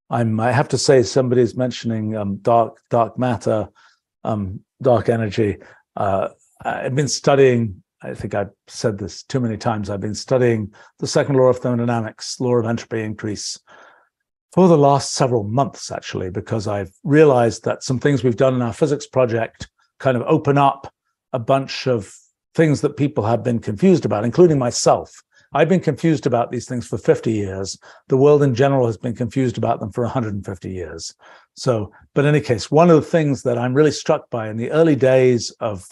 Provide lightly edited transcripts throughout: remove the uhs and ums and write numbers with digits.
I have to say, somebody's mentioning dark matter, dark energy. I've been studying. I think I've said this too many times. I've been studying the second law of thermodynamics, law of entropy increase, for the last several months, actually, because I've realized that some things we've done in our physics project kind of open up a bunch of things that people have been confused about, including myself. I've been confused about these things for 50 years. The world in general has been confused about them for 150 years. So, but in any case, one of the things that I'm really struck by in the early days of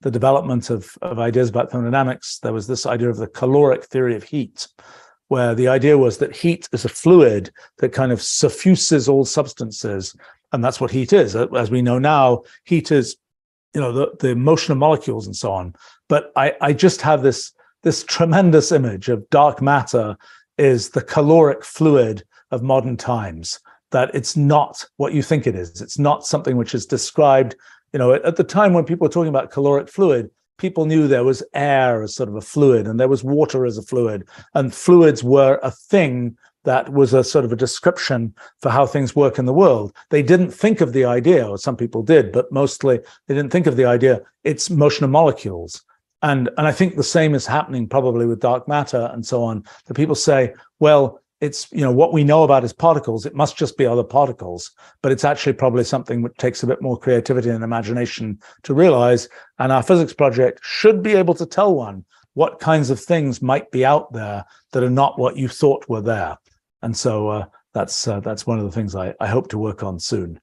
the development of ideas about thermodynamics, there was this idea of the caloric theory of heat, where the idea was that heat is a fluid that kind of suffuses all substances. And that's what heat is. As we know now, heat is, the motion of molecules and so on. But I just have this tremendous image of dark matter is the caloric fluid of modern times, that it's not what you think it is. It's not something which is described, at the time when people were talking about caloric fluid, people knew there was air as sort of a fluid and there was water as a fluid, and fluids were a thing that was a sort of a description for how things work in the world. They didn't think of the idea, or some people did, but mostly they didn't think of the idea, it's motion of molecules. And I think the same is happening probably with dark matter and so on, that people say, well, it's, what we know about is particles, it must just be other particles, but it's actually probably something which takes a bit more creativity and imagination to realize. And our physics project should be able to tell one what kinds of things might be out there that are not what you thought were there. And so that's one of the things I hope to work on soon.